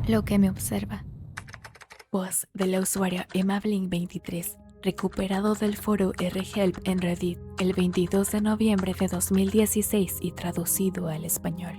Lo que me observa. Post de la usuaria EmmaBlink23, recuperado del foro RHelp en Reddit el 22 de noviembre de 2016 y traducido al español.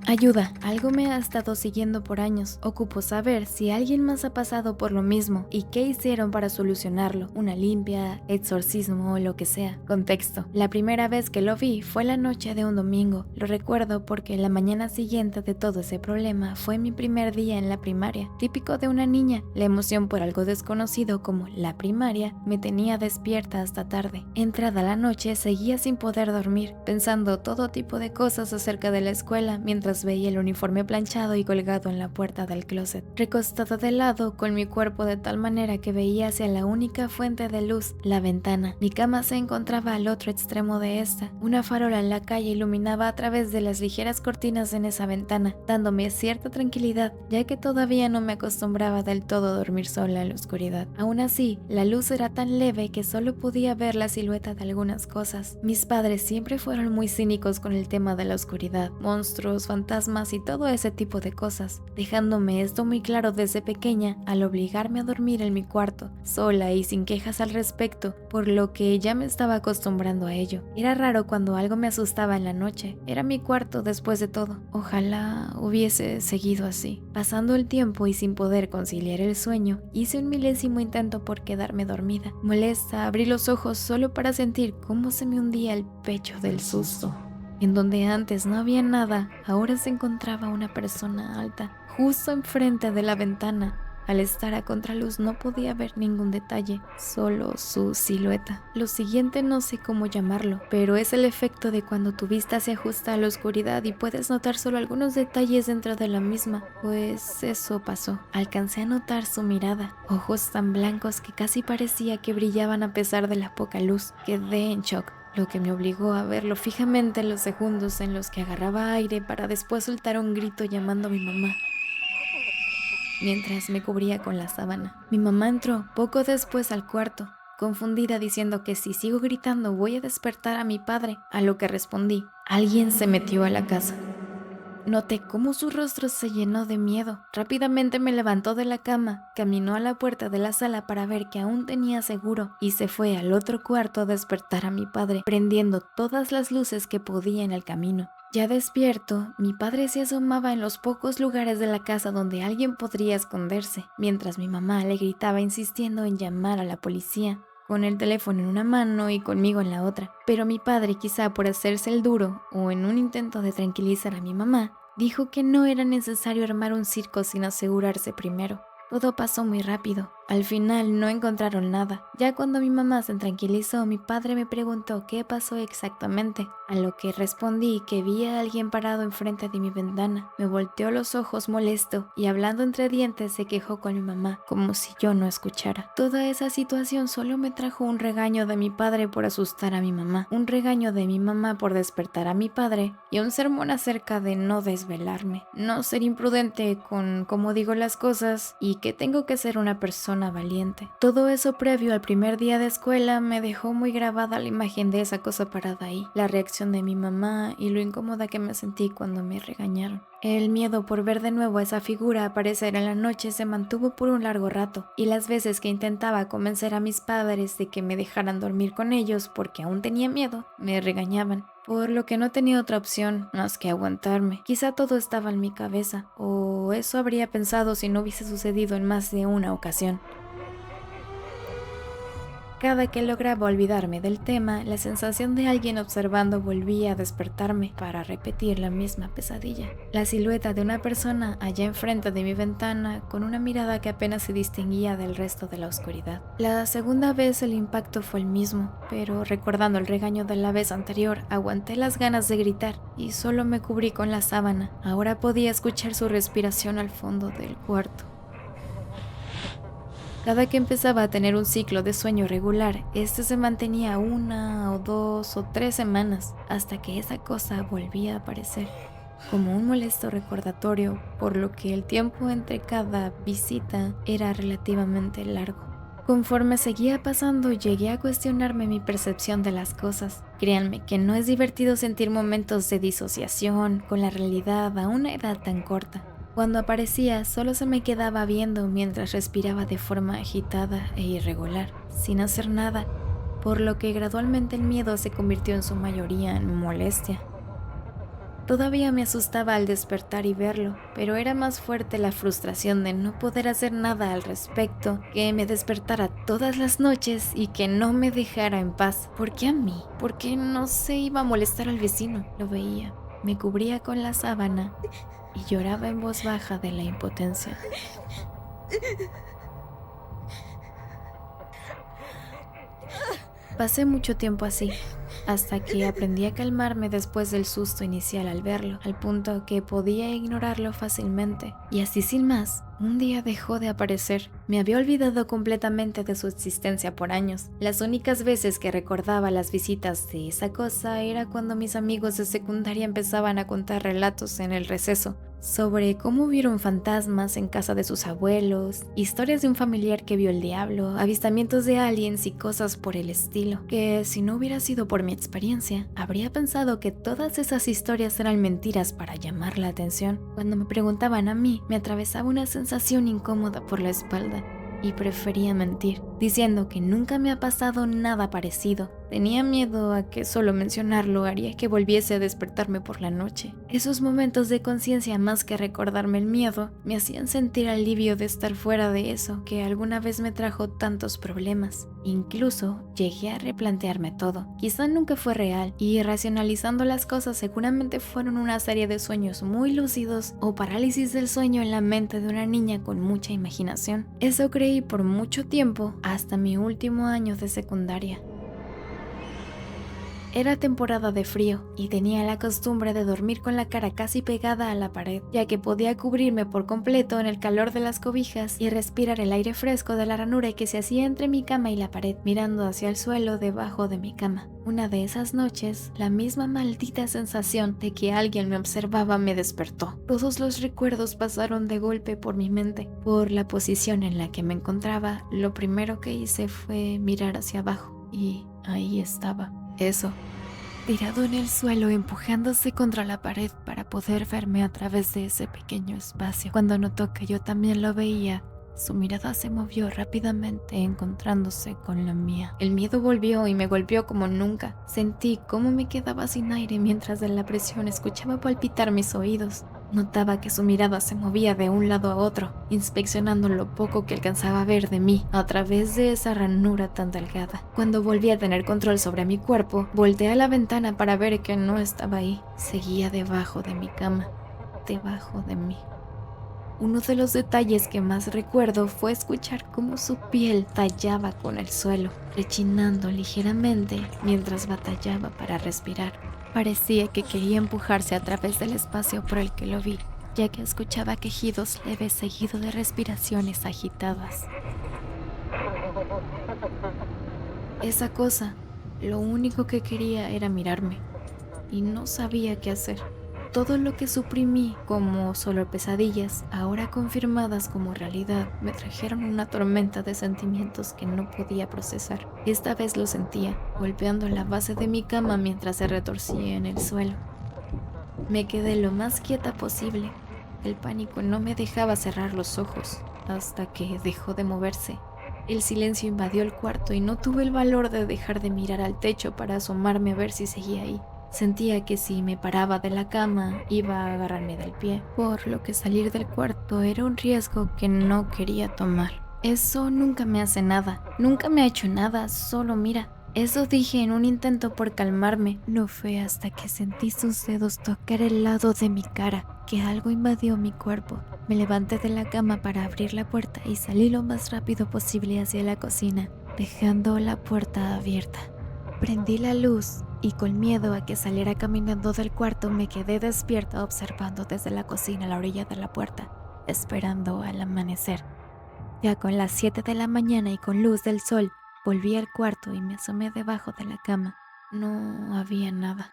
Ayuda, algo me ha estado siguiendo por años. Ocupo saber si alguien más ha pasado por lo mismo y qué hicieron para solucionarlo. Una limpia, exorcismo o lo que sea. Contexto. La primera vez que lo vi fue la noche de un domingo. Lo recuerdo porque la mañana siguiente de todo ese problema fue mi primer día en la primaria. Típico de una niña. La emoción por algo desconocido como la primaria me tenía despierta hasta tarde. Entrada la noche seguía sin poder dormir, pensando todo tipo de cosas acerca de la escuela mientras veía el uniforme planchado y colgado en la puerta del closet, recostada de lado con mi cuerpo de tal manera que veía hacia la única fuente de luz, la ventana. Mi cama se encontraba al otro extremo de esta. Una farola en la calle iluminaba a través de las ligeras cortinas en esa ventana, dándome cierta tranquilidad, ya que todavía no me acostumbraba del todo a dormir sola en la oscuridad. Aún así, la luz era tan leve que solo podía ver la silueta de algunas cosas. Mis padres siempre fueron muy cínicos con el tema de la oscuridad, monstruos, fantasmas y todo ese tipo de cosas, dejándome esto muy claro desde pequeña al obligarme a dormir en mi cuarto, sola y sin quejas al respecto, por lo que ya me estaba acostumbrando a ello. Era raro cuando algo me asustaba en la noche, era mi cuarto después de todo. Ojalá hubiese seguido así. Pasando el tiempo y sin poder conciliar el sueño, hice un milésimo intento por quedarme dormida. Molesta, abrí los ojos solo para sentir cómo se me hundía el pecho del susto. En donde antes no había nada, ahora se encontraba una persona alta, justo enfrente de la ventana. Al estar a contraluz no podía ver ningún detalle, solo su silueta. Lo siguiente no sé cómo llamarlo, pero es el efecto de cuando tu vista se ajusta a la oscuridad y puedes notar solo algunos detalles dentro de la misma. Pues eso pasó. Alcancé a notar su mirada, ojos tan blancos que casi parecía que brillaban a pesar de la poca luz. Quedé en shock, lo que me obligó a verlo fijamente en los segundos en los que agarraba aire para después soltar un grito llamando a mi mamá, mientras me cubría con la sábana. Mi mamá entró poco después al cuarto, confundida diciendo que si sigo gritando voy a despertar a mi padre, a lo que respondí: alguien se metió a la casa. Noté cómo su rostro se llenó de miedo. Rápidamente me levantó de la cama, caminó a la puerta de la sala para ver que aún tenía seguro y se fue al otro cuarto a despertar a mi padre, prendiendo todas las luces que podía en el camino. Ya despierto, mi padre se asomaba en los pocos lugares de la casa donde alguien podría esconderse, mientras mi mamá le gritaba insistiendo en llamar a la policía, con el teléfono en una mano y conmigo en la otra. Pero mi padre, quizá por hacerse el duro o en un intento de tranquilizar a mi mamá, dijo que no era necesario armar un circo sin asegurarse primero. Todo pasó muy rápido. Al final no encontraron nada. Ya cuando mi mamá se tranquilizó, mi padre me preguntó qué pasó exactamente, a lo que respondí que vi a alguien parado enfrente de mi ventana. Me volteó los ojos molesto y hablando entre dientes se quejó con mi mamá, como si yo no escuchara. Toda esa situación solo me trajo un regaño de mi padre por asustar a mi mamá, un regaño de mi mamá por despertar a mi padre y un sermón acerca de no desvelarme, no ser imprudente con cómo digo las cosas y que tengo que ser una persona valiente. Todo eso previo al primer día de escuela me dejó muy grabada la imagen de esa cosa parada ahí, la reacción de mi mamá y lo incómoda que me sentí cuando me regañaron. El miedo por ver de nuevo a esa figura aparecer en la noche se mantuvo por un largo rato, y las veces que intentaba convencer a mis padres de que me dejaran dormir con ellos porque aún tenía miedo, me regañaban, por lo que no tenía otra opción más que aguantarme. Quizá todo estaba en mi cabeza, o eso habría pensado si no hubiese sucedido en más de una ocasión. Cada que lograba olvidarme del tema, la sensación de alguien observando volvía a despertarme para repetir la misma pesadilla. La silueta de una persona allá enfrente de mi ventana, con una mirada que apenas se distinguía del resto de la oscuridad. La segunda vez el impacto fue el mismo, pero recordando el regaño de la vez anterior, aguanté las ganas de gritar y solo me cubrí con la sábana. Ahora podía escuchar su respiración al fondo del cuarto. Cada que empezaba a tener un ciclo de sueño regular, este se mantenía 1 o 2 o 3 semanas, hasta que esa cosa volvía a aparecer, como un molesto recordatorio, por lo que el tiempo entre cada visita era relativamente largo. Conforme seguía pasando, llegué a cuestionarme mi percepción de las cosas. Créanme que no es divertido sentir momentos de disociación con la realidad a una edad tan corta. Cuando aparecía, solo se me quedaba viendo mientras respiraba de forma agitada e irregular, sin hacer nada, por lo que gradualmente el miedo se convirtió en su mayoría en molestia. Todavía me asustaba al despertar y verlo, pero era más fuerte la frustración de no poder hacer nada al respecto, que me despertara todas las noches y que no me dejara en paz. ¿Por qué a mí? ¿Por qué no se iba a molestar al vecino? Lo veía, me cubría con la sábana y lloraba en voz baja de la impotencia. Pasé mucho tiempo así, hasta que aprendí a calmarme después del susto inicial al verlo, al punto que podía ignorarlo fácilmente. Y así sin más, un día dejó de aparecer. Me había olvidado completamente de su existencia por años. Las únicas veces que recordaba las visitas de esa cosa era cuando mis amigos de secundaria empezaban a contar relatos en el receso sobre cómo vieron fantasmas en casa de sus abuelos, historias de un familiar que vio el diablo, avistamientos de aliens y cosas por el estilo, que si no hubiera sido por mi experiencia, habría pensado que todas esas historias eran mentiras para llamar la atención. Cuando me preguntaban a mí, me atravesaba una sensación incómoda por la espalda y prefería mentir, diciendo que nunca me ha pasado nada parecido. Tenía miedo a que solo mencionarlo haría que volviese a despertarme por la noche. Esos momentos de conciencia, más que recordarme el miedo, me hacían sentir alivio de estar fuera de eso que alguna vez me trajo tantos problemas. Incluso llegué a replantearme todo. Quizá nunca fue real y racionalizando las cosas seguramente fueron una serie de sueños muy lúcidos o parálisis del sueño en la mente de una niña con mucha imaginación. Eso creí por mucho tiempo, hasta mi último año de secundaria. Era temporada de frío y tenía la costumbre de dormir con la cara casi pegada a la pared, ya que podía cubrirme por completo en el calor de las cobijas y respirar el aire fresco de la ranura que se hacía entre mi cama y la pared, mirando hacia el suelo debajo de mi cama. Una de esas noches, la misma maldita sensación de que alguien me observaba me despertó. Todos los recuerdos pasaron de golpe por mi mente. Por la posición en la que me encontraba, lo primero que hice fue mirar hacia abajo y ahí estaba. Eso, tirado en el suelo, empujándose contra la pared para poder verme a través de ese pequeño espacio. Cuando notó que yo también lo veía, su mirada se movió rápidamente encontrándose con la mía. El miedo volvió y me golpeó como nunca. Sentí cómo me quedaba sin aire mientras de la presión escuchaba palpitar mis oídos. Notaba que su mirada se movía de un lado a otro, inspeccionando lo poco que alcanzaba a ver de mí a través de esa ranura tan delgada. Cuando volví a tener control sobre mi cuerpo, volteé a la ventana para ver que no estaba ahí. Seguía debajo de mi cama, debajo de mí. Uno de los detalles que más recuerdo fue escuchar cómo su piel tallaba con el suelo, rechinando ligeramente mientras batallaba para respirar. Parecía que quería empujarse a través del espacio por el que lo vi, ya que escuchaba quejidos leves seguido de respiraciones agitadas. Esa cosa, lo único que quería era mirarme, y no sabía qué hacer. Todo lo que suprimí como solo pesadillas, ahora confirmadas como realidad, me trajeron una tormenta de sentimientos que no podía procesar. Esta vez lo sentía, golpeando la base de mi cama mientras se retorcía en el suelo. Me quedé lo más quieta posible. El pánico no me dejaba cerrar los ojos, hasta que dejó de moverse. El silencio invadió el cuarto y no tuve el valor de dejar de mirar al techo para asomarme a ver si seguía ahí. Sentía que si me paraba de la cama iba a agarrarme del pie, por lo que salir del cuarto era un riesgo que no quería tomar. Eso nunca me hace nada, nunca me ha hecho nada, solo mira. Eso dije en un intento por calmarme. No fue hasta que sentí sus dedos tocar el lado de mi cara que algo invadió mi cuerpo. Me levanté de la cama para abrir la puerta y salí lo más rápido posible hacia la cocina, dejando la puerta abierta. Prendí la luz y con miedo a que saliera caminando del cuarto me quedé despierta observando desde la cocina a la orilla de la puerta, esperando al amanecer. Ya con las 7 de la mañana y con luz del sol, volví al cuarto y me asomé debajo de la cama. No había nada.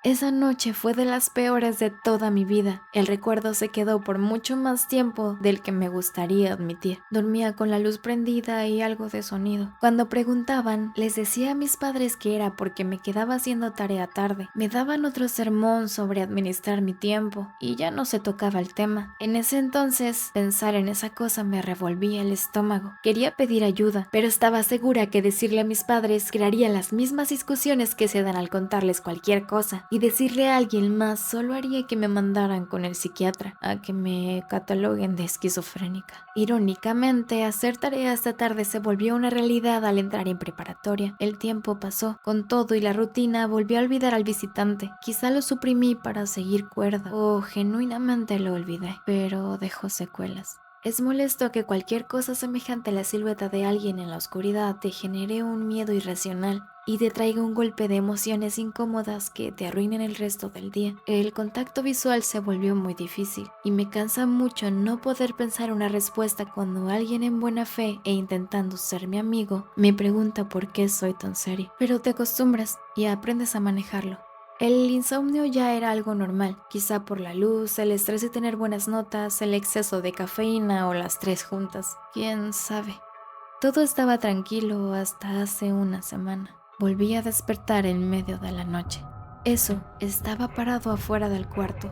Esa noche fue de las peores de toda mi vida. El recuerdo se quedó por mucho más tiempo del que me gustaría admitir. Dormía con la luz prendida y algo de sonido. Cuando preguntaban, les decía a mis padres que era porque me quedaba haciendo tarea tarde. Me daban otro sermón sobre administrar mi tiempo y ya no se tocaba el tema. En ese entonces, pensar en esa cosa me revolvía el estómago. Quería pedir ayuda, pero estaba segura que decirle a mis padres crearía las mismas discusiones que se dan al contarles cualquier cosa. Y decirle a alguien más solo haría que me mandaran con el psiquiatra, a que me cataloguen de esquizofrénica. Irónicamente, hacer tareas esta tarde se volvió una realidad al entrar en preparatoria. El tiempo pasó, con todo y la rutina volví a olvidar al visitante. Quizá lo suprimí para seguir cuerda, o genuinamente lo olvidé, pero dejó secuelas. Es molesto que cualquier cosa semejante a la silueta de alguien en la oscuridad te genere un miedo irracional y te traiga un golpe de emociones incómodas que te arruinen el resto del día. El contacto visual se volvió muy difícil y me cansa mucho no poder pensar una respuesta cuando alguien en buena fe e intentando ser mi amigo me pregunta por qué soy tan serio. Pero te acostumbras y aprendes a manejarlo. El insomnio ya era algo normal, quizá por la luz, el estrés de tener buenas notas, el exceso de cafeína o las tres juntas. ¿Quién sabe? Todo estaba tranquilo hasta hace una semana. Volví a despertar en medio de la noche. Eso estaba parado afuera del cuarto.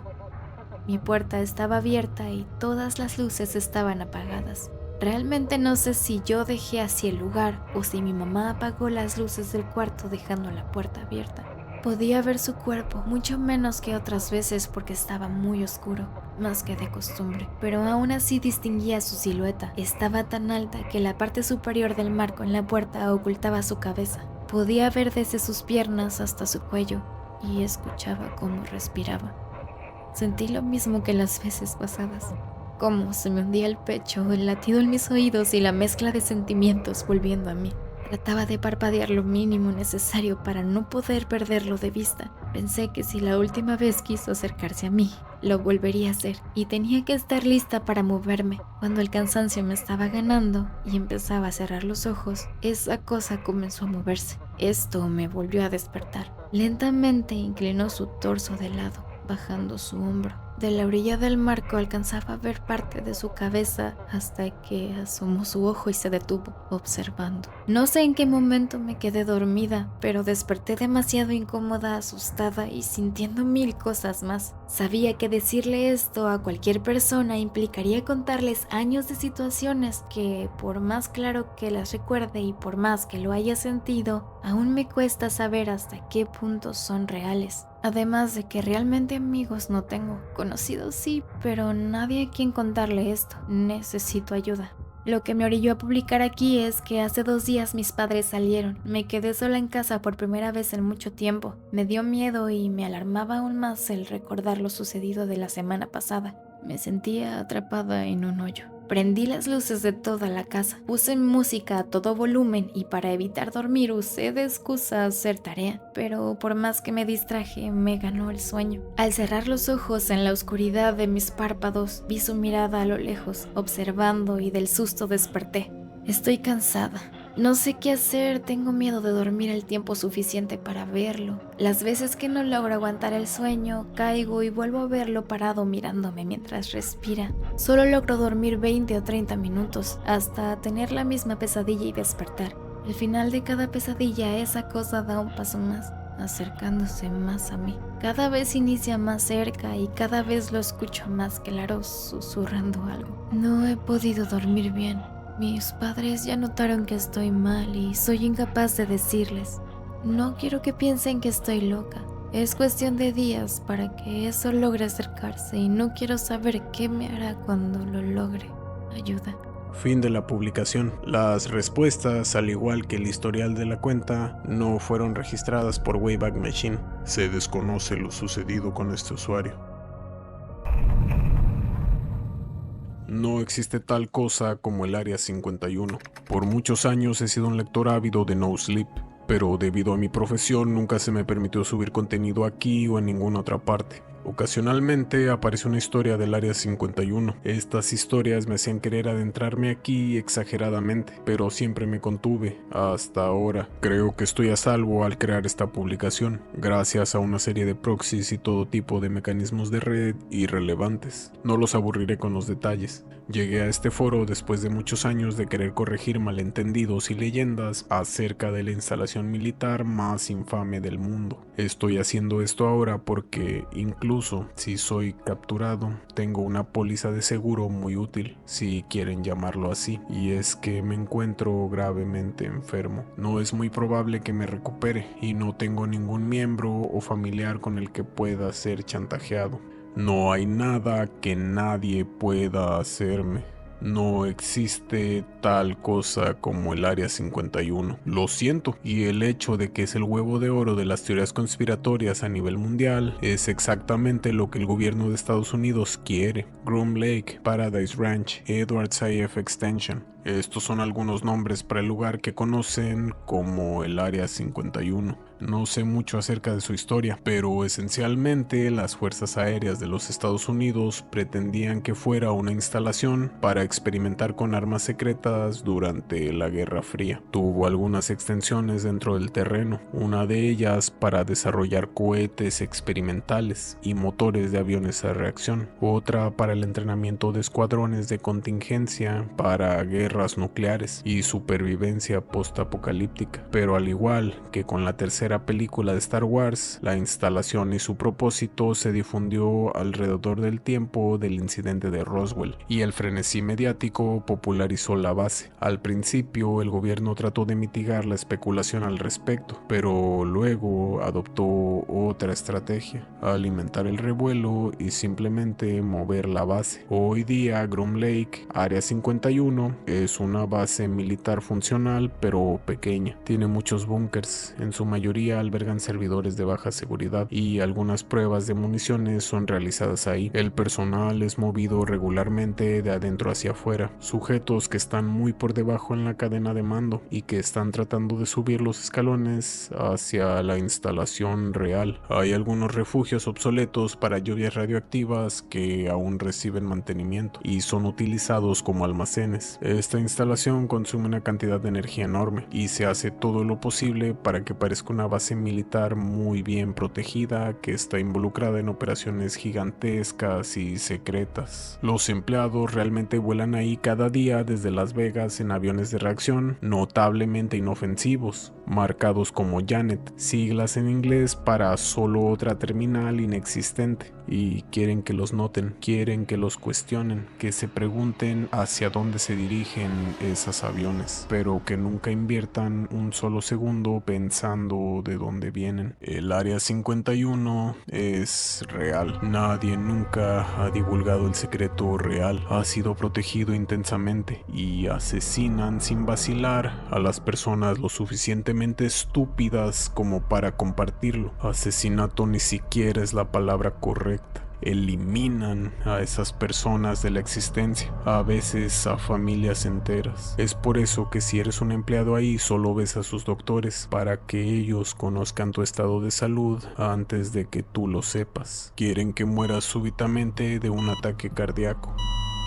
Mi puerta estaba abierta y todas las luces estaban apagadas. Realmente no sé si yo dejé así el lugar o si mi mamá apagó las luces del cuarto dejando la puerta abierta. Podía ver su cuerpo, mucho menos que otras veces porque estaba muy oscuro, más que de costumbre, pero aún así distinguía su silueta. Estaba tan alta que la parte superior del marco en la puerta ocultaba su cabeza. Podía ver desde sus piernas hasta su cuello y escuchaba cómo respiraba. Sentí lo mismo que las veces pasadas, cómo se me hundía el pecho, el latido en mis oídos y la mezcla de sentimientos volviendo a mí. Trataba de parpadear lo mínimo necesario para no poder perderlo de vista. Pensé que si la última vez quiso acercarse a mí, lo volvería a hacer y tenía que estar lista para moverme. Cuando el cansancio me estaba ganando y empezaba a cerrar los ojos, esa cosa comenzó a moverse. Esto me volvió a despertar. Lentamente inclinó su torso de lado, bajando su hombro. De la orilla del marco alcanzaba a ver parte de su cabeza hasta que asomó su ojo y se detuvo, observando. No sé en qué momento me quedé dormida, pero desperté demasiado incómoda, asustada y sintiendo mil cosas más. Sabía que decirle esto a cualquier persona implicaría contarles años de situaciones que, por más claro que las recuerde y por más que lo haya sentido, aún me cuesta saber hasta qué punto son reales. Además de que realmente amigos no tengo. Conocidos sí, pero nadie a quien contarle esto. Necesito ayuda. Lo que me orilló a publicar aquí es que hace 2 días mis padres salieron. Me quedé sola en casa por primera vez en mucho tiempo. Me dio miedo y me alarmaba aún más el recordar lo sucedido de la semana pasada. Me sentía atrapada en un hoyo. Prendí las luces de toda la casa, puse música a todo volumen y para evitar dormir usé de excusa hacer tarea, pero por más que me distraje, me ganó el sueño. Al cerrar los ojos en la oscuridad de mis párpados, vi su mirada a lo lejos, observando y del susto desperté. Estoy cansada. No sé qué hacer, tengo miedo de dormir el tiempo suficiente para verlo. Las veces que no logro aguantar el sueño, caigo y vuelvo a verlo parado mirándome mientras respira. Solo logro dormir 20 o 30 minutos, hasta tener la misma pesadilla y despertar. Al final de cada pesadilla, esa cosa da un paso más, acercándose más a mí. Cada vez inicia más cerca y cada vez lo escucho más claro, susurrando algo. No he podido dormir bien. Mis padres ya notaron que estoy mal y soy incapaz de decirles. No quiero que piensen que estoy loca. Es cuestión de días para que eso logre acercarse y no quiero saber qué me hará cuando lo logre. Ayuda. Fin de la publicación. Las respuestas, al igual que el historial de la cuenta, no fueron registradas por Wayback Machine. Se desconoce lo sucedido con este usuario. No existe tal cosa como el Área 51. Por muchos años he sido un lector ávido de No Sleep, pero debido a mi profesión nunca se me permitió subir contenido aquí o en ninguna otra parte. Ocasionalmente aparece una historia del Área 51. Estas historias me hacían querer adentrarme aquí exageradamente, pero siempre me contuve hasta ahora. Creo que estoy a salvo al crear esta publicación, gracias a una serie de proxies y todo tipo de mecanismos de red irrelevantes. No los aburriré con los detalles. Llegué a este foro después de muchos años de querer corregir malentendidos y leyendas acerca de la instalación militar más infame del mundo. Estoy haciendo esto ahora porque incluso si soy capturado, tengo una póliza de seguro muy útil, si quieren llamarlo así, y es que me encuentro gravemente enfermo. No es muy probable que me recupere y no tengo ningún miembro o familiar con el que pueda ser chantajeado. No hay nada que nadie pueda hacerme. No existe tal cosa como el Área 51. Lo siento, y el hecho de que es el huevo de oro de las teorías conspiratorias a nivel mundial es exactamente lo que el gobierno de Estados Unidos quiere. Groom Lake, Paradise Ranch, Edwards IF Extension. Estos son algunos nombres para el lugar que conocen como el Área 51. No sé mucho acerca de su historia, pero esencialmente las fuerzas aéreas de los Estados Unidos pretendían que fuera una instalación para experimentar con armas secretas durante la Guerra Fría. Tuvo algunas extensiones dentro del terreno, una de ellas para desarrollar cohetes experimentales y motores de aviones a reacción, otra para el entrenamiento de escuadrones de contingencia para guerras nucleares y supervivencia postapocalíptica. Pero al igual que con la tercera película de Star Wars, la instalación y su propósito se difundió alrededor del tiempo del incidente de Roswell, y el frenesí mediático popularizó la base. Al principio el gobierno trató de mitigar la especulación al respecto, pero luego adoptó otra estrategia: alimentar el revuelo y simplemente mover la base. Hoy día Groom Lake, Área 51, es una base militar funcional pero pequeña. Tiene muchos búnkers, en su mayoría albergan servidores de baja seguridad, y algunas pruebas de municiones son realizadas ahí. El personal es movido regularmente de adentro hacia afuera, sujetos que están muy por debajo en la cadena de mando y que están tratando de subir los escalones hacia la instalación real. Hay algunos refugios obsoletos para lluvias radioactivas que aún reciben mantenimiento y son utilizados como almacenes. Esta instalación consume una cantidad de energía enorme y se hace todo lo posible para que parezca una base militar muy bien protegida que está involucrada en operaciones gigantescas y secretas. Los empleados realmente vuelan ahí cada día desde Las Vegas en aviones de reacción notablemente inofensivos, marcados como Janet, siglas en inglés para solo otra terminal inexistente, y quieren que los noten, quieren que los cuestionen, que se pregunten hacia dónde se dirigen esos aviones, pero que nunca inviertan un solo segundo pensando de dónde vienen. El Área 51 es real. Nadie nunca ha divulgado el secreto real. Ha sido protegido intensamente y asesinan sin vacilar a las personas lo suficientemente estúpidas como para compartirlo. Asesinato ni siquiera es la palabra correcta. Eliminan a esas personas de la existencia, a veces a familias enteras. Es por eso que si eres un empleado ahí, solo ves a sus doctores para que ellos conozcan tu estado de salud antes de que tú lo sepas. Quieren que mueras súbitamente de un ataque cardíaco,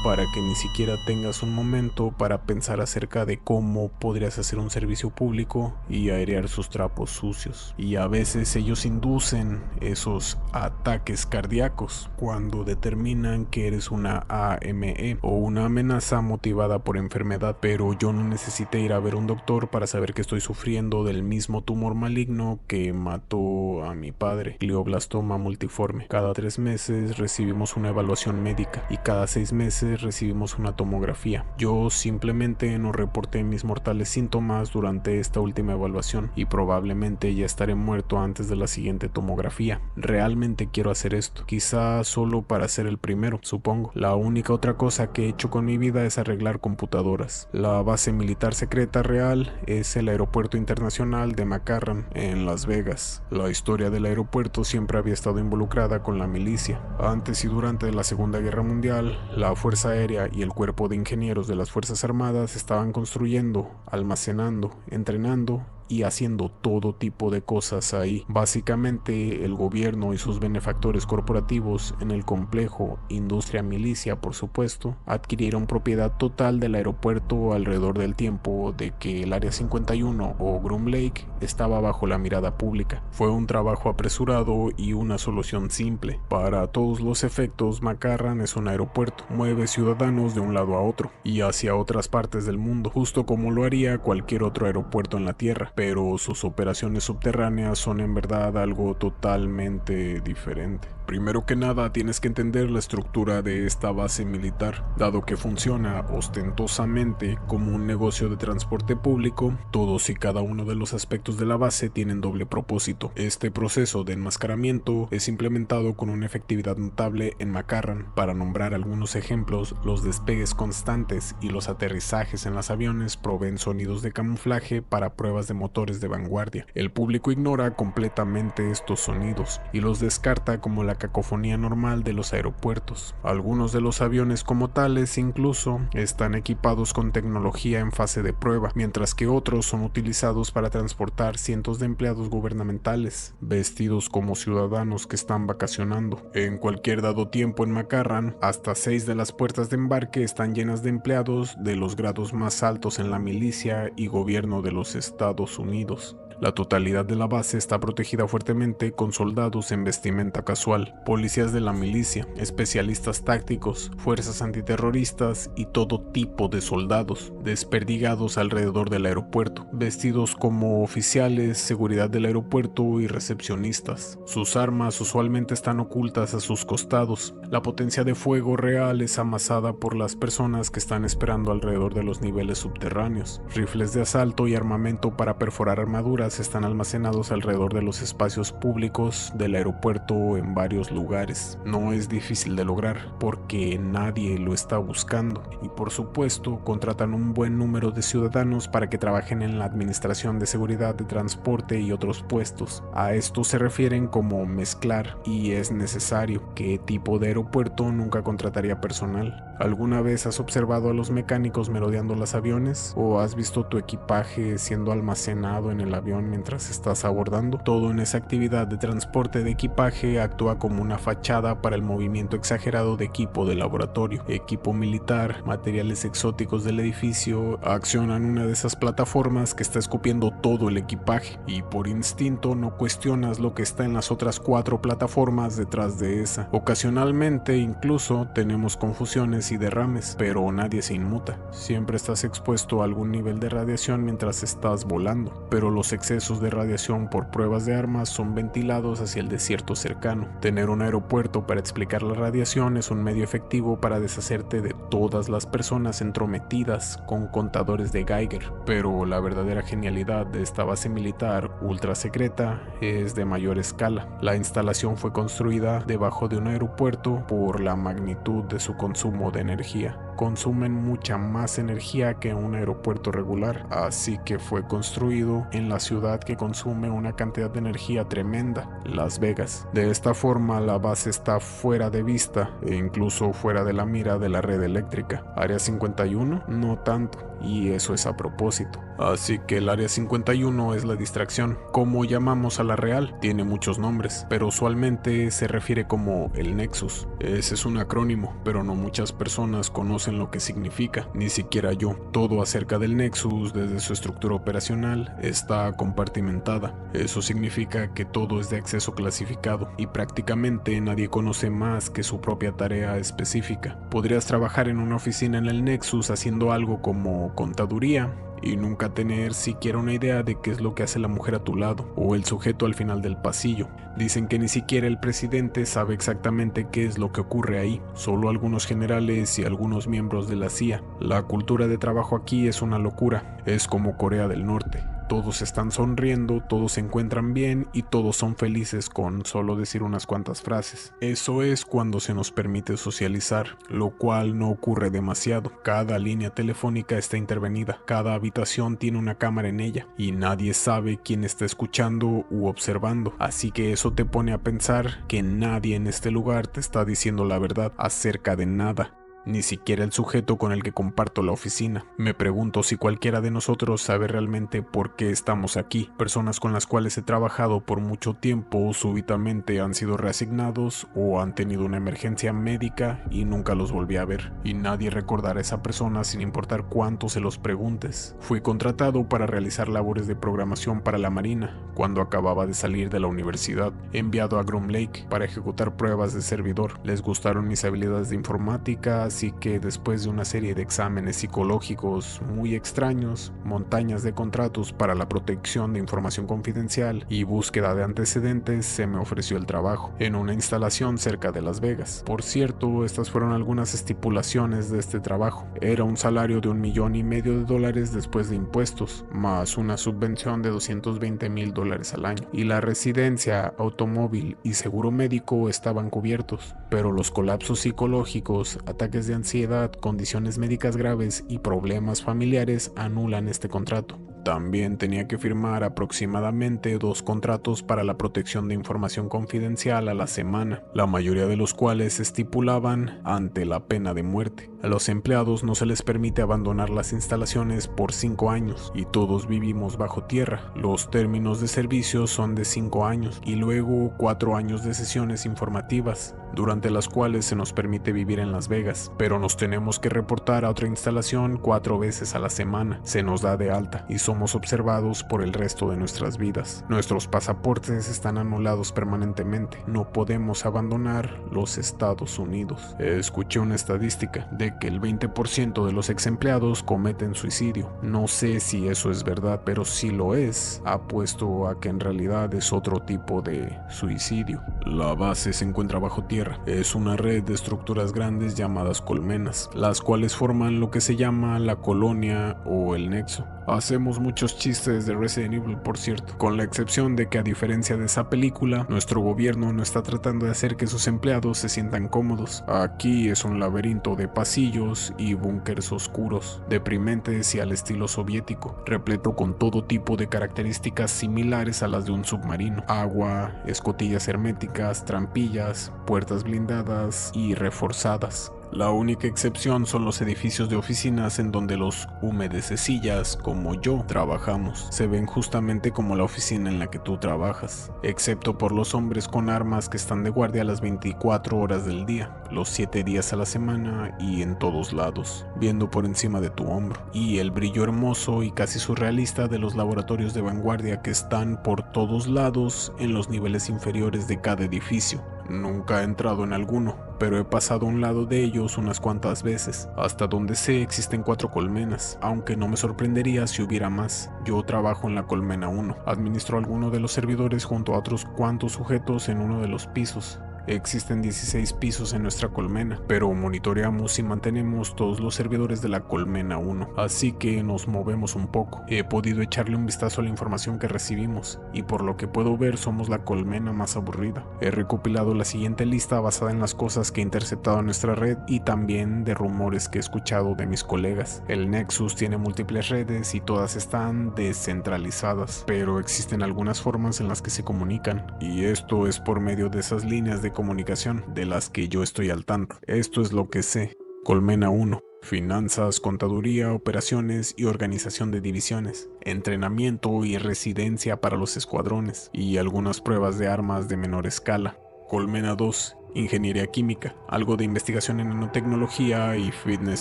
para que ni siquiera tengas un momento para pensar acerca de cómo podrías hacer un servicio público y airear sus trapos sucios. Y a veces ellos inducen esos ataques cardíacos cuando determinan que eres una AME o una amenaza motivada por enfermedad, pero yo no necesité ir a ver un doctor para saber que estoy sufriendo del mismo tumor maligno que mató a mi padre, glioblastoma multiforme. Cada 3 meses recibimos una evaluación médica y cada 6 meses recibimos una tomografía. Yo simplemente no reporté mis mortales síntomas durante esta última evaluación y probablemente ya estaré muerto antes de la siguiente tomografía. Realmente quiero hacer esto, quizá solo para ser el primero, supongo. La única otra cosa que he hecho con mi vida es arreglar computadoras. La base militar secreta real es el aeropuerto internacional de McCarran en Las Vegas. La historia del aeropuerto siempre había estado involucrada con la milicia. Antes y durante la Segunda Guerra Mundial, la Fuerza Aérea y el Cuerpo de Ingenieros de las Fuerzas Armadas estaban construyendo, almacenando, entrenando y haciendo todo tipo de cosas ahí. Básicamente el gobierno y sus benefactores corporativos en el complejo Industria Milicia, por supuesto, adquirieron propiedad total del aeropuerto alrededor del tiempo de que el Área 51 o Groom Lake estaba bajo la mirada pública. Fue un trabajo apresurado y una solución simple. Para todos los efectos, McCarran es un aeropuerto, mueve ciudadanos de un lado a otro y hacia otras partes del mundo, justo como lo haría cualquier otro aeropuerto en la Tierra, pero sus operaciones subterráneas son en verdad algo totalmente diferente. Primero que nada, tienes que entender la estructura de esta base militar. Dado que funciona ostentosamente como un negocio de transporte público, todos y cada uno de los aspectos de la base tienen doble propósito. Este proceso de enmascaramiento es implementado con una efectividad notable en McCarran. Para nombrar algunos ejemplos, los despegues constantes y los aterrizajes en los aviones proveen sonidos de camuflaje para pruebas de motores de vanguardia. El público ignora completamente estos sonidos y los descarta como la cacofonía normal de los aeropuertos. Algunos de los aviones como tales incluso están equipados con tecnología en fase de prueba, mientras que otros son utilizados para transportar cientos de empleados gubernamentales, vestidos como ciudadanos que están vacacionando. En cualquier dado tiempo en McCarran, hasta 6 de las puertas de embarque están llenas de empleados de los grados más altos en la milicia y gobierno de los Estados Unidos. La totalidad de la base está protegida fuertemente con soldados en vestimenta casual, policías de la milicia, especialistas tácticos, fuerzas antiterroristas y todo tipo de soldados, desperdigados alrededor del aeropuerto, vestidos como oficiales, seguridad del aeropuerto y recepcionistas. Sus armas usualmente están ocultas a sus costados. La potencia de fuego real es amasada por las personas que están esperando alrededor de los niveles subterráneos. Rifles de asalto y armamento para perforar armaduras están almacenados alrededor de los espacios públicos del aeropuerto en varios lugares. No es difícil de lograr porque nadie lo está buscando y por supuesto contratan un buen número de ciudadanos para que trabajen en la administración de seguridad de transporte y otros puestos. A esto se refieren como mezclar y es necesario. ¿Qué tipo de aeropuerto nunca contrataría personal? ¿Alguna vez has observado a los mecánicos merodeando los aviones? ¿O has visto tu equipaje siendo almacenado en el avión mientras estás abordando? Todo en esa actividad de transporte de equipaje actúa como una fachada para el movimiento exagerado de equipo de laboratorio, equipo militar, materiales exóticos del edificio. Accionan una de esas plataformas que está escupiendo todo el equipaje y por instinto no cuestionas lo que está en las otras 4 plataformas detrás de esa. Ocasionalmente incluso tenemos confusiones y derrames, pero nadie se inmuta. Siempre estás expuesto a algún nivel de radiación mientras estás volando, pero los excesos de radiación por pruebas de armas son ventilados hacia el desierto cercano. Tener un aeropuerto para explicar la radiación es un medio efectivo para deshacerte de todas las personas entrometidas con contadores de Geiger, pero la verdadera genialidad de esta base militar ultra secreta es de mayor escala. La instalación fue construida debajo de un aeropuerto por la magnitud de su consumo de energía. Consumen mucha más energía que un aeropuerto regular, así que fue construido en la ciudad que consume una cantidad de energía tremenda, Las Vegas. De esta forma la base está fuera de vista e incluso fuera de la mira de la red eléctrica. Área 51 no tanto, y eso es a propósito. Así que el Área 51 es la distracción. ¿Cómo llamamos a la real? Tiene muchos nombres, pero usualmente se refiere como el Nexus. Ese es un acrónimo, pero no muchas personas conocen lo que significa, ni siquiera yo. Todo acerca del Nexus, desde su estructura operacional, está compartimentada. Eso significa que todo es de acceso clasificado y prácticamente nadie conoce más que su propia tarea específica. Podrías trabajar en una oficina en el Nexus haciendo algo como contaduría y nunca tener siquiera una idea de qué es lo que hace la mujer a tu lado o el sujeto al final del pasillo. Dicen que ni siquiera el presidente sabe exactamente qué es lo que ocurre ahí, solo algunos generales y algunos miembros de la CIA. La cultura de trabajo aquí es una locura, es como Corea del Norte. Todos están sonriendo, todos se encuentran bien y todos son felices con solo decir unas cuantas frases. Eso es cuando se nos permite socializar, lo cual no ocurre demasiado. Cada línea telefónica está intervenida, cada habitación tiene una cámara en ella y nadie sabe quién está escuchando u observando. Así que eso te pone a pensar que nadie en este lugar te está diciendo la verdad acerca de nada. ni siquiera el sujeto con el que comparto la oficina. Me pregunto si cualquiera de nosotros sabe realmente por qué estamos aquí. Personas con las cuales he trabajado por mucho tiempo súbitamente han sido reasignados o han tenido una emergencia médica y nunca los volví a ver. Y nadie recordará a esa persona sin importar cuánto se los preguntes. Fui contratado para realizar labores de programación para la Marina cuando acababa de salir de la universidad. Enviado a Groom Lake para ejecutar pruebas de servidor. Les gustaron mis habilidades de informática, así que después de una serie de exámenes psicológicos muy extraños, montañas de contratos para la protección de información confidencial y búsqueda de antecedentes, se me ofreció el trabajo en una instalación cerca de Las Vegas. Por cierto, estas fueron algunas estipulaciones de este trabajo. Era un salario de $1,500,000 después de impuestos, más una subvención de $220,000 al año, y la residencia, automóvil y seguro médico estaban cubiertos, pero los colapsos psicológicos, ataques de ansiedad, condiciones médicas graves y problemas familiares anulan este contrato. También tenía que firmar aproximadamente 2 contratos para la protección de información confidencial a la semana, la mayoría de los cuales estipulaban ante la pena de muerte. A los empleados no se les permite abandonar las instalaciones por 5 años y todos vivimos bajo tierra. Los términos de servicio son de 5 años y luego 4 años de sesiones informativas, durante las cuales se nos permite vivir en Las Vegas, pero nos tenemos que reportar a otra instalación 4 veces a la semana. Se nos da de alta y somos observados por el resto de nuestras vidas. Nuestros pasaportes están anulados permanentemente. No podemos abandonar los Estados Unidos. Escuché una estadística de que el 20% de los ex empleados cometen suicidio. No sé si eso es verdad, pero si lo es, apuesto a que en realidad es otro tipo de suicidio. La base se encuentra bajo tierra. Es una red de estructuras grandes llamadas colmenas, las cuales forman lo que se llama la colonia o el nexo. Hacemos muchos chistes de Resident Evil, por cierto, con la excepción de que, a diferencia de esa película, nuestro gobierno no está tratando de hacer que sus empleados se sientan cómodos. Aquí es un laberinto de pasillos y búnkers oscuros, deprimentes y al estilo soviético, repleto con todo tipo de características similares a las de un submarino: agua, escotillas herméticas, trampillas, puertas blindadas y reforzadas. La única excepción son los edificios de oficinas en donde los humedececillas como yo trabajamos. Se ven justamente como la oficina en la que tú trabajas, excepto por los hombres con armas que están de guardia las 24 horas del día, los 7 días a la semana y en todos lados, viendo por encima de tu hombro, y el brillo hermoso y casi surrealista de los laboratorios de vanguardia que están por todos lados en los niveles inferiores de cada edificio. Nunca he entrado en alguno, pero he pasado a un lado de ellos unas cuantas veces. Hasta donde sé, existen 4 colmenas, aunque no me sorprendería si hubiera más. Yo trabajo en la colmena 1. Administro alguno de los servidores junto a otros cuantos sujetos en uno de los pisos. Existen 16 pisos en nuestra colmena, pero monitoreamos y mantenemos todos los servidores de la colmena 1, así que nos movemos un poco. He podido echarle un vistazo a la información que recibimos, y por lo que puedo ver somos la colmena más aburrida. He recopilado la siguiente lista basada en las cosas que he interceptado en nuestra red y también de rumores que he escuchado de mis colegas. El Nexus tiene múltiples redes y todas están descentralizadas, pero existen algunas formas en las que se comunican, y esto es por medio de esas líneas de comunicación de las que yo estoy al tanto. Esto es lo que sé. Colmena 1. Finanzas, contaduría, operaciones y organización de divisiones, entrenamiento y residencia para los escuadrones, y algunas pruebas de armas de menor escala. Colmena 2. Ingeniería química, algo de investigación en nanotecnología y fitness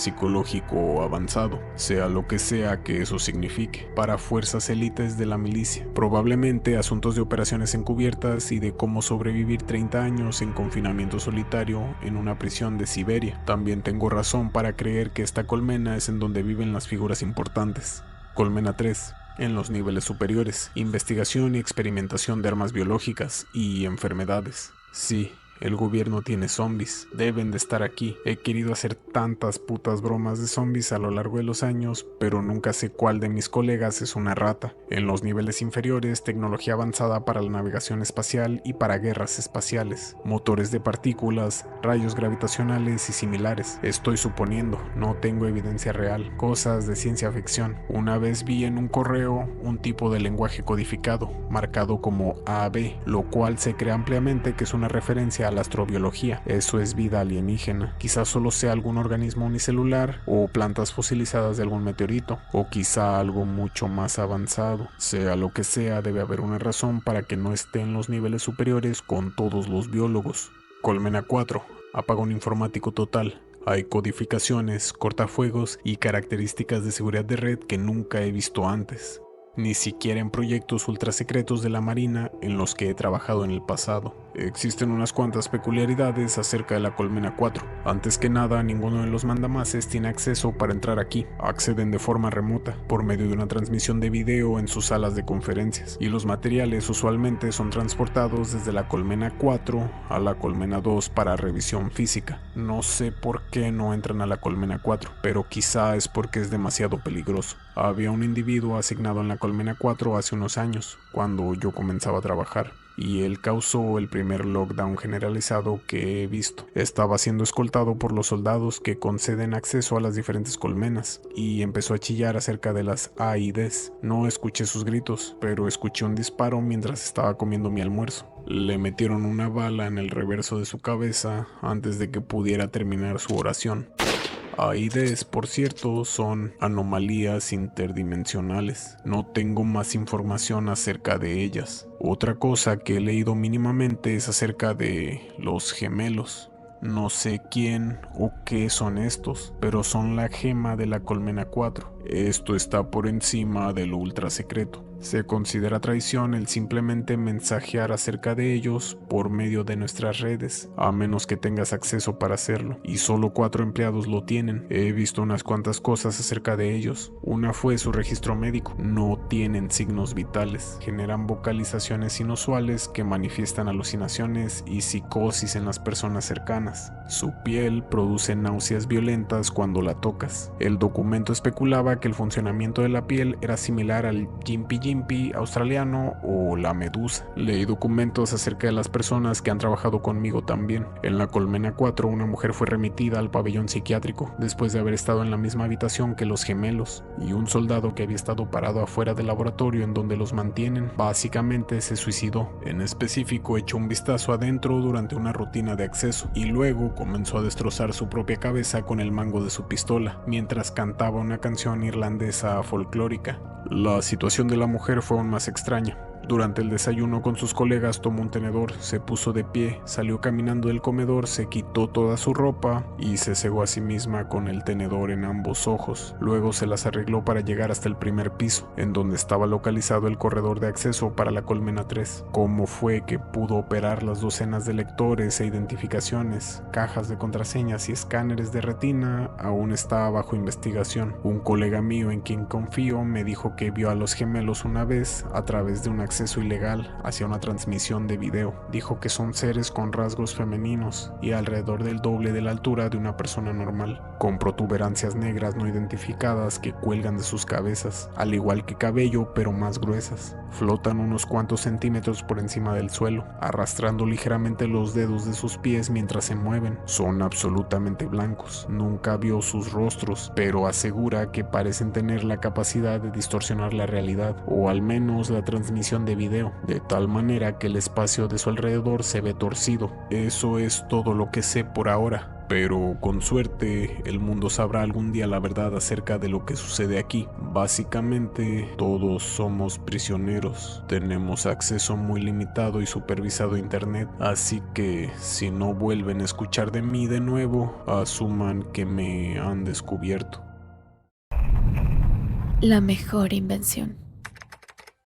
psicológico avanzado, sea lo que sea que eso signifique, para fuerzas élites de la milicia. Probablemente asuntos de operaciones encubiertas y de cómo sobrevivir 30 años en confinamiento solitario en una prisión de Siberia. También tengo razón para creer que esta colmena es en donde viven las figuras importantes. Colmena 3. En los niveles superiores, investigación y experimentación de armas biológicas y enfermedades. Sí, el gobierno tiene zombies, deben de estar aquí. He querido hacer tantas putas bromas de zombies a lo largo de los años, pero nunca sé cuál de mis colegas es una rata. En los niveles inferiores, tecnología avanzada para la navegación espacial y para guerras espaciales, motores de partículas, rayos gravitacionales y similares. Estoy suponiendo, no tengo evidencia real, cosas de ciencia ficción. Una vez vi en un correo un tipo de lenguaje codificado, marcado como AB, lo cual se cree ampliamente que es una referencia sea la astrobiología. Eso es vida alienígena. Quizás solo sea algún organismo unicelular o plantas fosilizadas de algún meteorito, o quizá algo mucho más avanzado. Sea lo que sea, debe haber una razón para que no esté en los niveles superiores con todos los biólogos. Colmena 4. Apagón informático total. Hay codificaciones, cortafuegos y características de seguridad de red que nunca he visto antes, ni siquiera en proyectos ultrasecretos de la Marina en los que he trabajado en el pasado. Existen unas cuantas peculiaridades acerca de la Colmena 4. Antes que nada, ninguno de los mandamases tiene acceso para entrar aquí. Acceden de forma remota, por medio de una transmisión de video en sus salas de conferencias, y los materiales usualmente son transportados desde la Colmena 4 a la Colmena 2 para revisión física. No sé por qué no entran a la Colmena 4, pero quizá es porque es demasiado peligroso. Había un individuo asignado en la Colmena 4 hace unos años, cuando yo comenzaba a trabajar, y él causó el primer lockdown generalizado que he visto. Estaba siendo escoltado por los soldados que conceden acceso a las diferentes colmenas, y empezó a chillar acerca de las AIDs. No escuché sus gritos, pero escuché un disparo mientras estaba comiendo mi almuerzo. Le metieron una bala en el reverso de su cabeza antes de que pudiera terminar su oración. AIDs, por cierto, son anomalías interdimensionales. No tengo más información acerca de ellas. Otra cosa que he leído mínimamente es acerca de los gemelos. No sé quién o qué son estos, pero son la gema de la Colmena 4. Esto está por encima de lo ultra secreto. Se considera traición el simplemente mensajear acerca de ellos por medio de nuestras redes, a menos que tengas acceso para hacerlo, y solo 4 empleados lo tienen. He visto unas cuantas cosas acerca de ellos. Una fue su registro médico. No tienen signos vitales, generan vocalizaciones inusuales que manifiestan alucinaciones y psicosis en las personas cercanas. Su piel produce náuseas violentas cuando la tocas. El documento especulaba que el funcionamiento de la piel era similar al Gimpy australiano o la medusa. Leí documentos acerca de las personas que han trabajado conmigo también. En la Colmena 4, una mujer fue remitida al pabellón psiquiátrico después de haber estado en la misma habitación que los gemelos, y un soldado que había estado parado afuera del laboratorio en donde los mantienen básicamente se suicidó. En específico, echó un vistazo adentro durante una rutina de acceso y luego comenzó a destrozar su propia cabeza con el mango de su pistola mientras cantaba una canción irlandesa folclórica. La situación de la mujer fue aún más extraña. Durante el desayuno con sus colegas tomó un tenedor, se puso de pie, salió caminando del comedor, se quitó toda su ropa y se cegó a sí misma con el tenedor en ambos ojos. Luego se las arregló para llegar hasta el primer piso, en donde estaba localizado el corredor de acceso para la Colmena 3. ¿Cómo fue que pudo operar las docenas de lectores e identificaciones, cajas de contraseñas y escáneres de retina? Aún está bajo investigación. Un colega mío en quien confío me dijo que vio a los gemelos una vez a través de un acceso ilegal hacia una transmisión de video. Dijo que son seres con rasgos femeninos y alrededor del doble de la altura de una persona normal, con protuberancias negras no identificadas que cuelgan de sus cabezas, al igual que cabello pero más gruesas. Flotan unos cuantos centímetros por encima del suelo, arrastrando ligeramente los dedos de sus pies mientras se mueven. Son absolutamente blancos. Nunca vio sus rostros, pero asegura que parecen tener la capacidad de distorsionar la realidad, o al menos la transmisión de video, de tal manera que el espacio de su alrededor se ve torcido. Eso es todo lo que sé por ahora. Pero con suerte el mundo sabrá algún día la verdad acerca de lo que sucede aquí. Básicamente todos somos prisioneros, tenemos acceso muy limitado y supervisado a internet, así que si no vuelven a escuchar de mí de nuevo, asuman que me han descubierto. La mejor invención.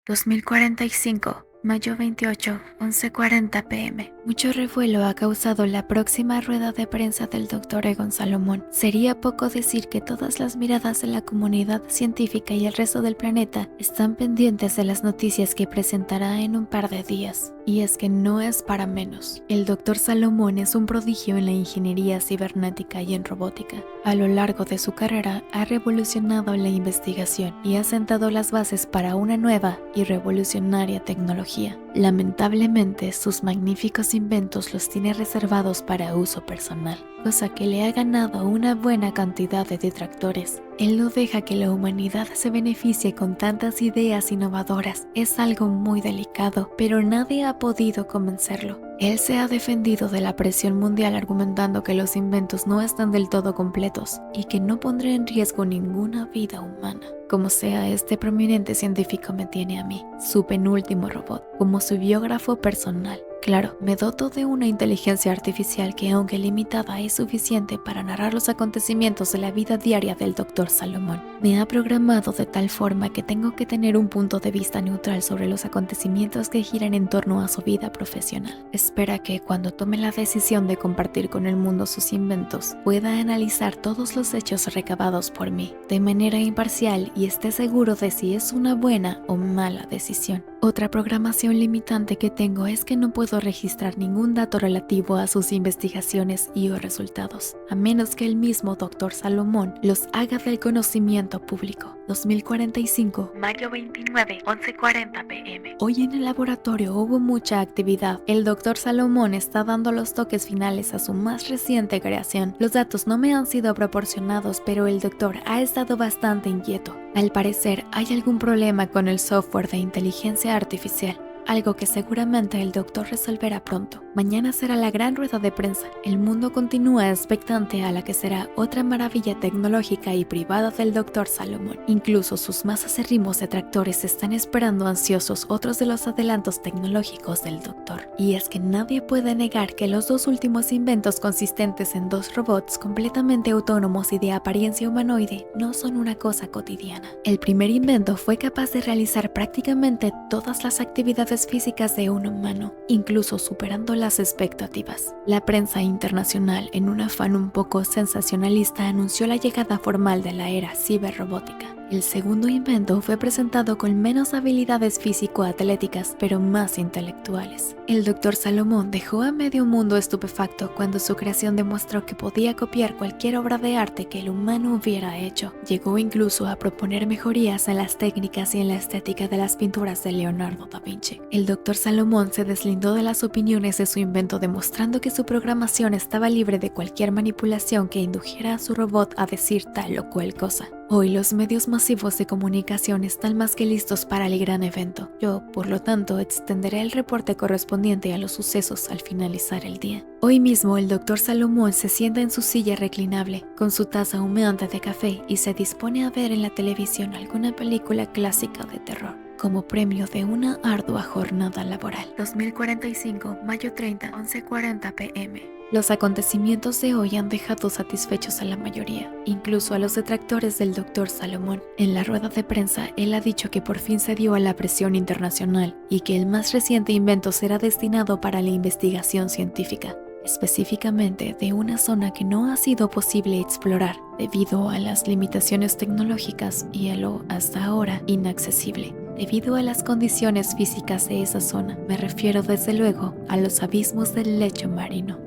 2045, mayo 28, 11:40 p.m. Mucho revuelo ha causado la próxima rueda de prensa del Dr. Egon Salomón. Sería poco decir que todas las miradas de la comunidad científica y el resto del planeta están pendientes de las noticias que presentará en un par de días. Y es que no es para menos. El Dr. Salomón es un prodigio en la ingeniería cibernética y en robótica. A lo largo de su carrera ha revolucionado la investigación y ha sentado las bases para una nueva y revolucionaria tecnología. Lamentablemente, sus magníficos inventos los tiene reservados para uso personal, cosa que le ha ganado una buena cantidad de detractores. Él no deja que la humanidad se beneficie con tantas ideas innovadoras. Es algo muy delicado, pero nadie ha podido convencerlo. Él se ha defendido de la presión mundial argumentando que los inventos no están del todo completos y que no pondré en riesgo ninguna vida humana. Como sea, este prominente científico me tiene a mí, su penúltimo robot, como su biógrafo personal. Claro, me doto de una inteligencia artificial que, aunque limitada, es suficiente para narrar los acontecimientos de la vida diaria del Dr. Salomón. Me ha programado de tal forma que tengo que tener un punto de vista neutral sobre los acontecimientos que giran en torno a su vida profesional. Espera que, cuando tome la decisión de compartir con el mundo sus inventos, pueda analizar todos los hechos recabados por mí, de manera imparcial, y esté seguro de si es una buena o mala decisión. Otra programación limitante que tengo es que no puedo registrar ningún dato relativo a sus investigaciones y o resultados, a menos que el mismo Dr. Salomón los haga del conocimiento público. 2045, mayo 29, 11:40 p.m. Hoy en el laboratorio hubo mucha actividad. El Dr. Salomón está dando los toques finales a su más reciente creación. Los datos no me han sido proporcionados, pero el doctor ha estado bastante inquieto. Al parecer, hay algún problema con el software de inteligencia artificial, algo que seguramente el doctor resolverá pronto. Mañana será la gran rueda de prensa. El mundo continúa expectante a la que será otra maravilla tecnológica y privada del Dr. Salomón. Incluso sus más acérrimos detractores están esperando ansiosos otros de los adelantos tecnológicos del doctor. Y es que nadie puede negar que los dos últimos inventos, consistentes en dos robots completamente autónomos y de apariencia humanoide, no son una cosa cotidiana. El primer invento fue capaz de realizar prácticamente todas las actividades físicas de un humano, incluso superando las expectativas. La prensa internacional, en un afán un poco sensacionalista, anunció la llegada formal de la era ciberrobótica. El segundo invento fue presentado con menos habilidades físico-atléticas, pero más intelectuales. El Dr. Salomón dejó a medio mundo estupefacto cuando su creación demostró que podía copiar cualquier obra de arte que el humano hubiera hecho. Llegó incluso a proponer mejorías en las técnicas y en la estética de las pinturas de Leonardo da Vinci. El Dr. Salomón se deslindó de las opiniones de su invento, demostrando que su programación estaba libre de cualquier manipulación que indujera a su robot a decir tal o cual cosa. Hoy los medios masivos de comunicación están más que listos para el gran evento. Yo, por lo tanto, extenderé el reporte correspondiente a los sucesos al finalizar el día. Hoy mismo el Dr. Salomón se sienta en su silla reclinable, con su taza humeante de café, y se dispone a ver en la televisión alguna película clásica de terror, como premio de una ardua jornada laboral. 2045, mayo 30, 11:40 p.m. Los acontecimientos de hoy han dejado satisfechos a la mayoría, incluso a los detractores del Dr. Salomón. En la rueda de prensa, él ha dicho que por fin cedió a la presión internacional y que el más reciente invento será destinado para la investigación científica, específicamente de una zona que no ha sido posible explorar debido a las limitaciones tecnológicas y a lo, hasta ahora, inaccesible. Debido a las condiciones físicas de esa zona, me refiero desde luego a los abismos del lecho marino.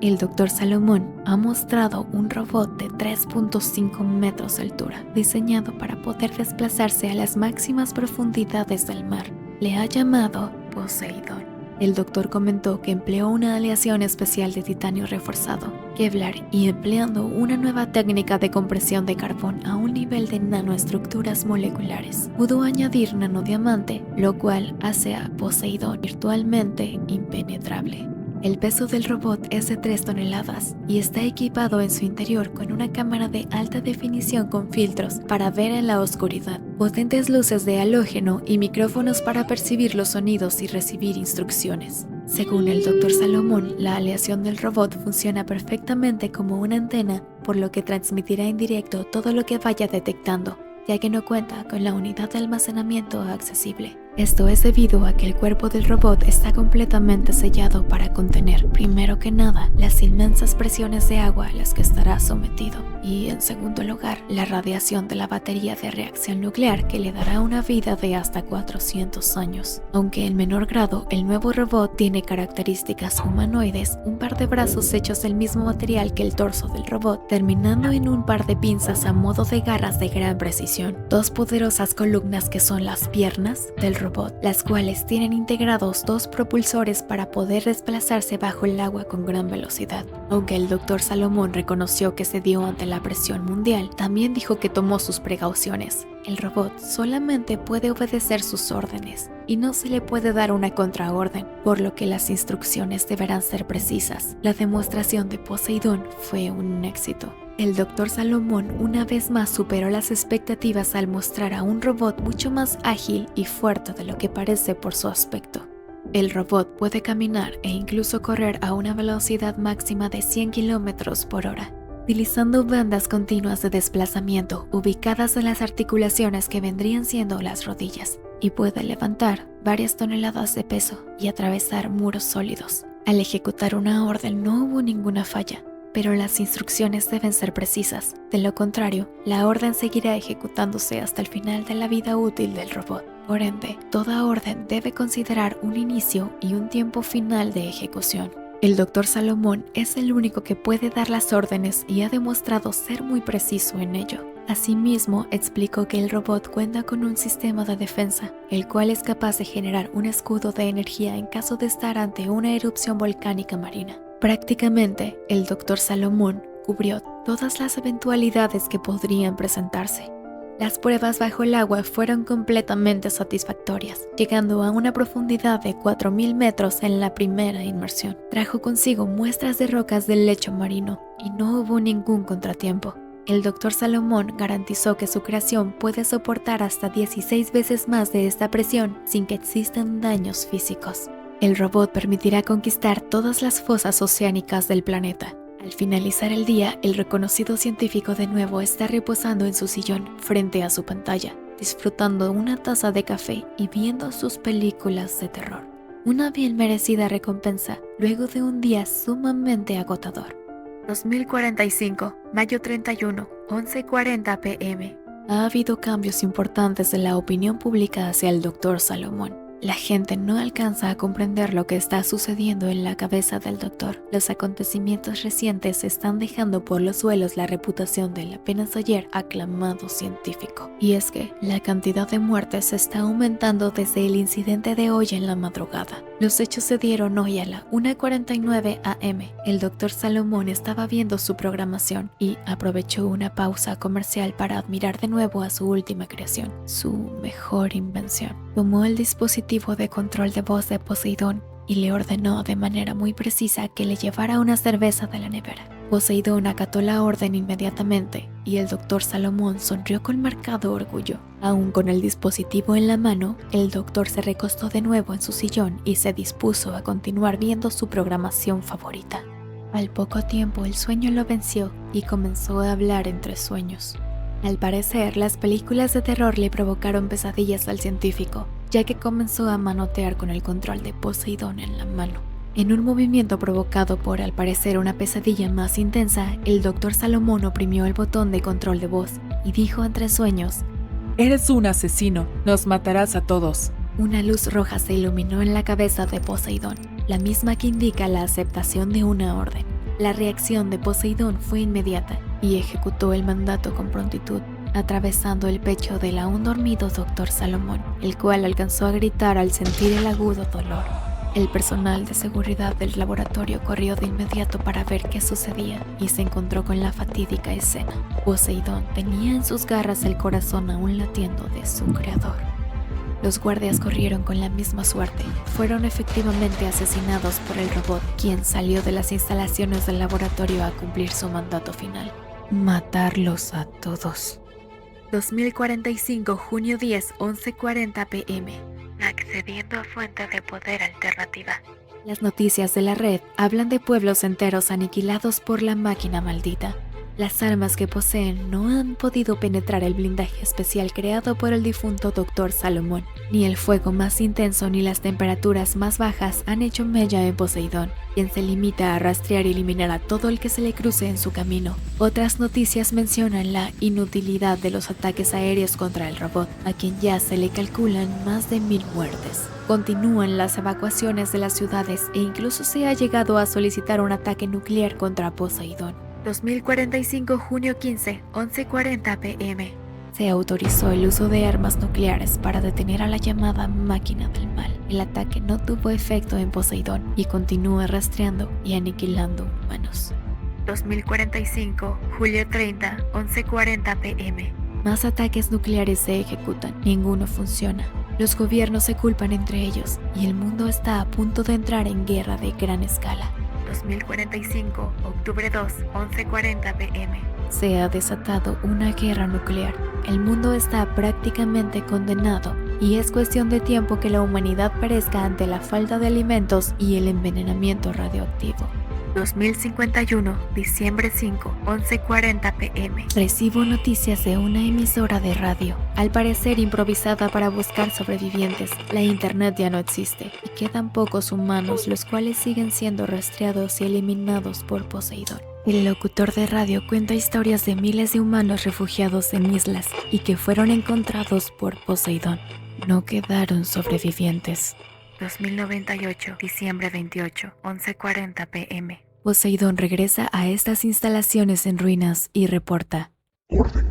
El Dr. Salomón ha mostrado un robot de 3.5 metros de altura, diseñado para poder desplazarse a las máximas profundidades del mar. Le ha llamado Poseidón. El doctor comentó que empleó una aleación especial de titanio reforzado, Kevlar, y empleando una nueva técnica de compresión de carbón a un nivel de nanoestructuras moleculares, pudo añadir nanodiamante, lo cual hace a Poseidón virtualmente impenetrable. El peso del robot es de 3 toneladas y está equipado en su interior con una cámara de alta definición con filtros para ver en la oscuridad, potentes luces de halógeno y micrófonos para percibir los sonidos y recibir instrucciones. Según el Dr. Salomón, la aleación del robot funciona perfectamente como una antena, por lo que transmitirá en directo todo lo que vaya detectando, ya que no cuenta con la unidad de almacenamiento accesible. Esto es debido a que el cuerpo del robot está completamente sellado para contener, primero que nada, las inmensas presiones de agua a las que estará sometido, y en segundo lugar, la radiación de la batería de reacción nuclear, que le dará una vida de hasta 400 años. Aunque en menor grado, el nuevo robot tiene características humanoides, un par de brazos hechos del mismo material que el torso del robot, terminando en un par de pinzas a modo de garras de gran precisión, 2 poderosas columnas que son las piernas del robot, las cuales tienen integrados 2 propulsores para poder desplazarse bajo el agua con gran velocidad. Aunque el Dr. Salomón reconoció que cedió ante la presión mundial, también dijo que tomó sus precauciones, El robot solamente puede obedecer sus órdenes y no se le puede dar una contraorden, por lo que las instrucciones deberán ser precisas. La demostración de Poseidón fue un éxito. El Dr. Salomón una vez más superó las expectativas al mostrar a un robot mucho más ágil y fuerte de lo que parece por su aspecto. El robot puede caminar e incluso correr a una velocidad máxima de 100 km por hora, utilizando bandas continuas de desplazamiento ubicadas en las articulaciones que vendrían siendo las rodillas, y puede levantar varias toneladas de peso y atravesar muros sólidos. Al ejecutar una orden no hubo ninguna falla, pero las instrucciones deben ser precisas. De lo contrario, la orden seguirá ejecutándose hasta el final de la vida útil del robot. Por ende, toda orden debe considerar un inicio y un tiempo final de ejecución. El Dr. Salomón es el único que puede dar las órdenes y ha demostrado ser muy preciso en ello. Asimismo, explicó que el robot cuenta con un sistema de defensa, el cual es capaz de generar un escudo de energía en caso de estar ante una erupción volcánica marina. Prácticamente, el Dr. Salomón cubrió todas las eventualidades que podrían presentarse. Las pruebas bajo el agua fueron completamente satisfactorias, llegando a una profundidad de 4.000 metros en la primera inmersión. Trajo consigo muestras de rocas del lecho marino y no hubo ningún contratiempo. El Dr. Salomón garantizó que su creación puede soportar hasta 16 veces más de esta presión sin que existan daños físicos. El robot permitirá conquistar todas las fosas oceánicas del planeta. Al finalizar el día, el reconocido científico de nuevo está reposando en su sillón frente a su pantalla, disfrutando una taza de café y viendo sus películas de terror. Una bien merecida recompensa luego de un día sumamente agotador. 2045, mayo 31, 11:40 p.m. Ha habido cambios importantes en la opinión pública hacia el Dr. Salomón. La gente no alcanza a comprender lo que está sucediendo en la cabeza del doctor. Los acontecimientos recientes están dejando por los suelos la reputación del apenas ayer aclamado científico. Y es que la cantidad de muertes está aumentando desde el incidente de hoy en la madrugada. Los hechos se dieron hoy a la 1:49 a.m. El Dr. Salomón estaba viendo su programación y aprovechó una pausa comercial para admirar de nuevo a su última creación, su mejor invención. Tomó el dispositivo de control de voz de Poseidón y le ordenó de manera muy precisa que le llevara una cerveza de la nevera. Poseidón acató la orden inmediatamente y el Dr. Salomón sonrió con marcado orgullo. Aún con el dispositivo en la mano, el doctor se recostó de nuevo en su sillón y se dispuso a continuar viendo su programación favorita. Al poco tiempo el sueño lo venció y comenzó a hablar entre sueños. Al parecer, las películas de terror le provocaron pesadillas al científico, ya que comenzó a manotear con el control de Poseidón en la mano. En un movimiento provocado por, al parecer, una pesadilla más intensa, el Dr. Salomón oprimió el botón de control de voz y dijo entre sueños: «Eres un asesino, nos matarás a todos». Una luz roja se iluminó en la cabeza de Poseidón, la misma que indica la aceptación de una orden. La reacción de Poseidón fue inmediata y ejecutó el mandato con prontitud, atravesando el pecho del aún dormido Dr. Salomón, el cual alcanzó a gritar al sentir el agudo dolor. El personal de seguridad del laboratorio corrió de inmediato para ver qué sucedía y se encontró con la fatídica escena. Poseidón tenía en sus garras el corazón aún latiendo de su creador. Los guardias corrieron con la misma suerte. Fueron efectivamente asesinados por el robot, quien salió de las instalaciones del laboratorio a cumplir su mandato final: matarlos a todos. 2045, junio 10, 11:40 p.m. Accediendo a fuente de poder alternativa. Las noticias de la red hablan de pueblos enteros aniquilados por la máquina maldita. Las armas que poseen no han podido penetrar el blindaje especial creado por el difunto Dr. Salomón. Ni el fuego más intenso ni las temperaturas más bajas han hecho mella en Poseidón, quien se limita a rastrear y eliminar a todo el que se le cruce en su camino. Otras noticias mencionan la inutilidad de los ataques aéreos contra el robot, a quien ya se le calculan más de 1.000 muertes. Continúan las evacuaciones de las ciudades e incluso se ha llegado a solicitar un ataque nuclear contra Poseidón. 2045, junio 15, 11:40 p.m. Se autorizó el uso de armas nucleares para detener a la llamada máquina del mal. El ataque no tuvo efecto en Poseidón y continúa rastreando y aniquilando humanos. 2045, julio 30, 11:40 p.m. Más ataques nucleares se ejecutan, ninguno funciona. Los gobiernos se culpan entre ellos y el mundo está a punto de entrar en guerra de gran escala. 2045, octubre 2, 11:40 p.m. Se ha desatado una guerra nuclear. El mundo está prácticamente condenado y es cuestión de tiempo que la humanidad perezca ante la falta de alimentos y el envenenamiento radioactivo. 2051, diciembre 5, 11:40 p.m. Recibo noticias de una emisora de radio, al parecer improvisada para buscar sobrevivientes. La internet ya no existe y quedan pocos humanos, los cuales siguen siendo rastreados y eliminados por Poseidón. El locutor de radio cuenta historias de miles de humanos refugiados en islas y que fueron encontrados por Poseidón. No quedaron sobrevivientes. 2098, diciembre 28, 11:40 p.m. Poseidón regresa a estas instalaciones en ruinas y reporta: Orden